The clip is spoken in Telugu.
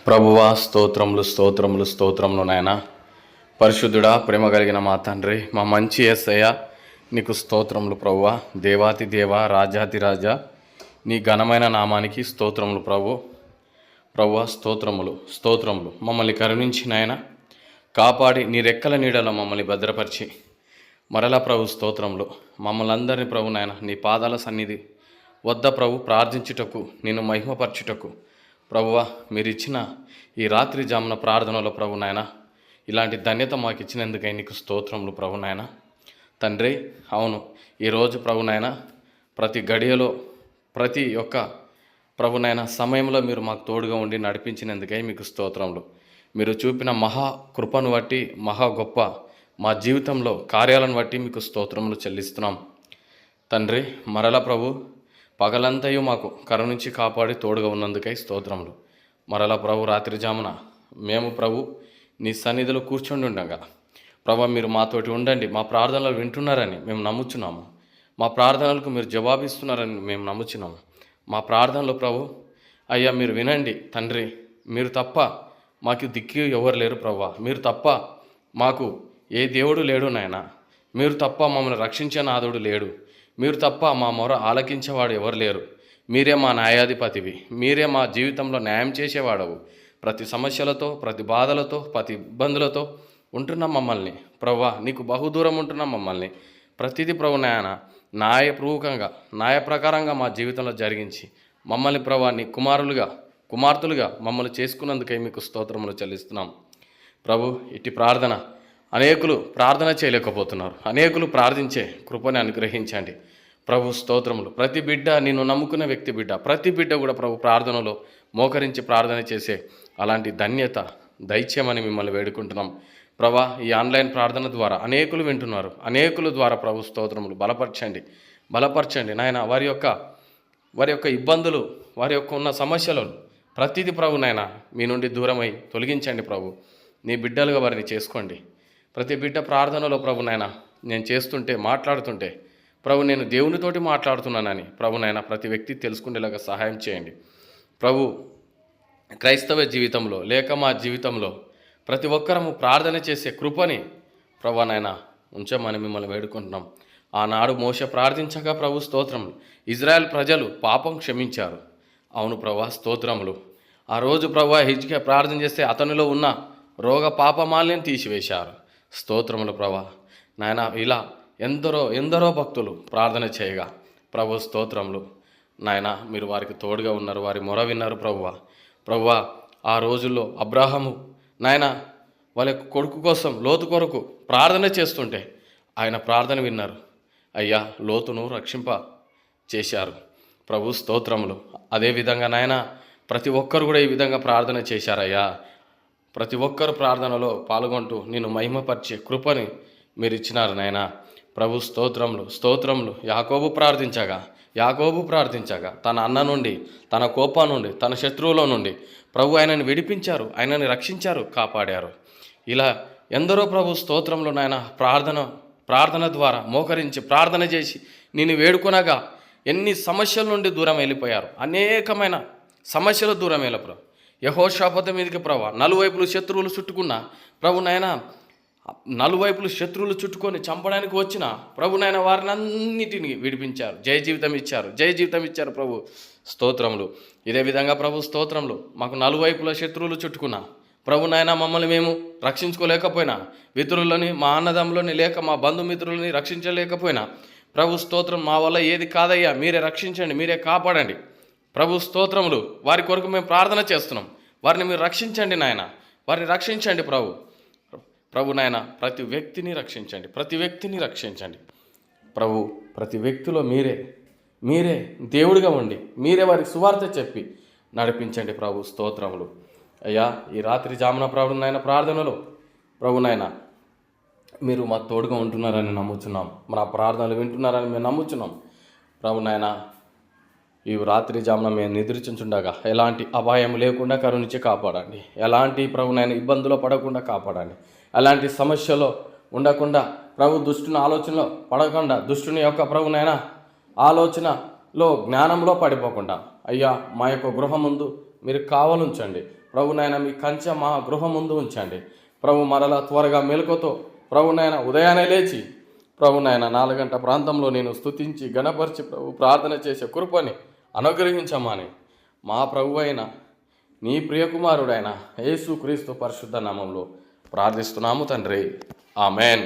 ప్రభువా స్తోత్రములు స్తోత్రములు స్తోత్రములు నాయన. పరిశుద్ధుడా, ప్రేమ కలిగిన మా తండ్రి, మా మంచి యేసయ్య, నీకు స్తోత్రములు ప్రభువా. దేవాతి దేవ, రాజాతి రాజా, నీ ఘనమైన నామానికి స్తోత్రములు ప్రభువా. స్తోత్రములు స్తోత్రములు. మమ్మల్ని కరుణించి నాయన కాపాడి నీ రెక్కల నీడలో మమ్మల్ని భద్రపరిచి మరలా ప్రభు స్తోత్రములు. మమ్మల్ని అందరినీ ప్రభు నాయన నీ పాదాల సన్నిధి వద్ద ప్రభు ప్రార్థించుటకు, నిన్ను మహిమపరచుటకు ప్రభువా మీరు ఇచ్చిన ఈ రాత్రి జామున ప్రార్థనలో ప్రభు నాయన ఇలాంటి ధన్యత మాకు ఇచ్చినందుకై నీకు స్తోత్రములు ప్రభు నాయన. తండ్రి, అవును, ఈరోజు ప్రభు నాయన ప్రతి గడియలో ప్రతి ఒక్క ప్రభు నాయన సమయంలో మీరు మాకు తోడుగా ఉండి నడిపించినందుకై మీకు స్తోత్రములు. మీరు చూపిన మహా కృపను బట్టి, మహా గొప్ప మా జీవితంలో కార్యాలను బట్టి మీకు స్తోత్రములు చెల్లిస్తున్నాం తండ్రి. మరల ప్రభు పగలంతయు మాకు కరుణించి కాపాడి తోడుగా ఉన్నందుకై స్తోత్రములు. మరలా ప్రభు రాత్రి జామున మేము ప్రభు నీ సన్నిధిలో కూర్చొని ఉండగా ప్రభు మీరు మాతోటి ఉండండి. మా ప్రార్థనలు వింటున్నారని మేము నమ్ముచున్నాము. మా ప్రార్థనలకు మీరు జవాబిస్తున్నారని మేము నమ్ముచున్నాము. మా ప్రార్థనలు ప్రభు అయ్యా మీరు వినండి తండ్రి. మీరు తప్ప మాకు దిక్కు ఎవరు లేరు ప్రభు. మీరు తప్ప మాకు ఏ దేవుడు లేడు నాయన. మీరు తప్ప మమ్మల్ని రక్షించే నాదుడు లేడు. మీరు తప్ప మా మొర ఆలకించేవాడు ఎవరు లేరు. మీరే మా న్యాయాధిపతివి. మీరే మా జీవితంలో న్యాయం చేసేవాడవు. ప్రతి సమస్యలతో, ప్రతి బాధలతో, ప్రతి ఇబ్బందులతో ఉంటున్నాం మమ్మల్ని ప్రభువా. నీకు బహుదూరం ఉంటున్నాం మమ్మల్ని. ప్రతిదీ ప్రభు నాయన న్యాయపూర్వకంగా, న్యాయ ప్రకారంగా మా జీవితంలో జరిగించి మమ్మల్ని ప్రభు నీ కుమార్తెలుగా మమ్మల్ని చేసుకున్నందుకై మీకు స్తోత్రములు చెల్లిస్తున్నాం ప్రభు. ఇట్టి ప్రార్థన అనేకులు ప్రార్థన చేయలేకపోతున్నారు. అనేకులు ప్రార్థించే కృపని అనుగ్రహించండి ప్రభు. స్తోత్రములు. ప్రతి బిడ్డ నిన్ను నమ్ముకున్న వ్యక్తి బిడ్డ, ప్రతి బిడ్డ కూడా ప్రభు ప్రార్థనలో మోకరించి ప్రార్థన చేసే అలాంటి ధన్యత దయచేయమని మిమ్మల్ని వేడుకుంటున్నాం ప్రభా. ఈ ఆన్లైన్ ప్రార్థన ద్వారా అనేకులు వింటున్నారు. అనేకుల ద్వారా ప్రభు స్తోత్రములు. బలపరచండి నాయన. వారి యొక్క ఇబ్బందులు, వారి యొక్క ఉన్న సమస్యలను ప్రతిదీ ప్రభు నాయన మీ నుండి దూరమై తొలగించండి ప్రభు. నీ బిడ్డలుగా వారిని చేసుకోండి. ప్రతి బిడ్డ ప్రార్థనలో ప్రభు నాయన నేను చేస్తుంటే, మాట్లాడుతుంటే ప్రభు నేను దేవునితోటి మాట్లాడుతున్నానని ప్రభు నాయన ప్రతి వ్యక్తి తెలుసుకునేలాగా సహాయం చేయండి ప్రభు. క్రైస్తవ జీవితంలో లేక మా జీవితంలో ప్రతి ఒక్కరము ప్రార్థన చేసే కృపని ప్రభు నాయన ఉంచమని మిమ్మల్ని వేడుకుంటున్నాం. ఆనాడు మోషే ప్రార్థించగా ప్రభు స్తోత్రములు. ఇజ్రాయెల్ ప్రజలు పాపం క్షమించారు. అవును ప్రభు స్తోత్రములు. ఆ రోజు ప్రభు హిజ్కియా ప్రార్థన చేస్తే అతనిలో ఉన్న రోగ పాపమాల్యం తీసివేశారు. స్తోత్రములు ప్రభా. నాయన ఇలా ఎందరో భక్తులు ప్రార్థన చేయగా ప్రభు స్తోత్రములు నాయన మీరు వారికి తోడుగా ఉన్నారు. వారి మొర విన్నారు ప్రభువా. ఆ రోజుల్లో అబ్రాహాము నాయన వాళ్ళ కొడుకు కోసం, లోతు కొరకు ప్రార్థన చేస్తుంటే ఆయన ప్రార్థన విన్నారు. అయ్యా లోతును రక్షింప చేశారు ప్రభు. స్తోత్రములు. అదేవిధంగా నాయన ప్రతి ఒక్కరు కూడా ఈ విధంగా ప్రార్థన చేశారయ్యా. ప్రతి ఒక్కరు ప్రార్థనలో పాల్గొంటూ నిన్ను మహిమపరిచే కృపని మీరు ఇచ్చినారు నాయన ప్రభు. స్తోత్రములు. యాకోబు ప్రార్థించగా తన అన్న నుండి, తన కోపం నుండి, తన శత్రువుల నుండి ప్రభు ఆయనని విడిపించారు, ఆయనని రక్షించారు, కాపాడారు. ఇలా ఎందరో ప్రభు స్తోత్రంలో నాయన ప్రార్థన ద్వారా మోకరించి ప్రార్థన చేసి నిన్ను వేడుకొనగా ఎన్ని సమస్యల నుండి దూరం వెళ్ళిపోయారు. అనేకమైన సమస్యలు దూరం వెళ్ళిపోయారు. యెహోషాపాతు మీదకి ప్రభు నలువైపులు శత్రువులు చుట్టుకున్న ప్రభు నాయన, నలువైపులు శత్రువులు చుట్టుకొని చంపడానికి వచ్చిన ప్రభు నాయన వారిని అన్నిటిని విడిపించారు. జయ జీవితం ఇచ్చారు ప్రభు. స్తోత్రములు. ఇదే విధంగా ప్రభు స్తోత్రములు. మాకు నలువైపుల శత్రువులు చుట్టుకున్న ప్రభు నాయన మమ్మల్ని మేము రక్షించుకోలేకపోయినా, మిత్రులని, మా అన్నదమ్ములని లేక మా బంధుమిత్రులని రక్షించలేకపోయినా ప్రభు స్తోత్రం మా వల్ల ఏది కాదయ్యా, మీరే రక్షించండి, మీరే కాపాడండి ప్రభు. స్తోత్రములు. వారి కొరకు మేము ప్రార్థన చేస్తున్నాం. వారిని మీరు రక్షించండి నాయన, వారిని రక్షించండి ప్రభు నాయన. ప్రతి వ్యక్తిని రక్షించండి ప్రభు. ప్రతి వ్యక్తిలో మీరే దేవుడిగా ఉండి మీరే వారికి సువార్త చెప్పి నడిపించండి ప్రభు. స్తోత్రములు. అయ్యా ఈ రాత్రి జామున ప్రభు నాయన ప్రార్థనలో ప్రభు నాయన మీరు మాకు తోడుగా ఉంటున్నారని నమ్ముచున్నాం. మన ప్రార్థనలు వింటున్నారని మేము నమ్ముచున్నాం ప్రభు నాయన. ఈ రాత్రి జామున మేము నిద్రించుండగా ఎలాంటి అపాయం లేకుండా కరుణించి కాపాడండి. ఎలాంటి ప్రభునైనా ఇబ్బందులో పడకుండా కాపాడండి. ఎలాంటి సమస్యలో ఉండకుండా ప్రభు దుష్టుని ఆలోచనలో పడకుండా, దుష్టుని యొక్క ప్రభునైనా ఆలోచనలో జ్ఞానంలో పడిపోకుండా అయ్యా మా యొక్క గృహం ముందు మీరు కావలుంచండి ప్రభు నాయన మీ కంచె మా గృహం ముందు ఉంచండి. ప్రభు మరలా త్వరగా మెలకుతో ప్రభు నాయన ఉదయాన్నే లేచి ప్రభు నాయన 4 గంటల ప్రాంతంలో నేను స్తుతించి గణపరిచి ప్రభు ప్రార్థన చేసే కృపని అనుగ్రహించమని మా ప్రభు అయిన నీ ప్రియకుమారుడైన యేసుక్రీస్తు పరిశుద్ధ నామంలో ప్రార్థిస్తున్నాము తండ్రి. ఆమెన్.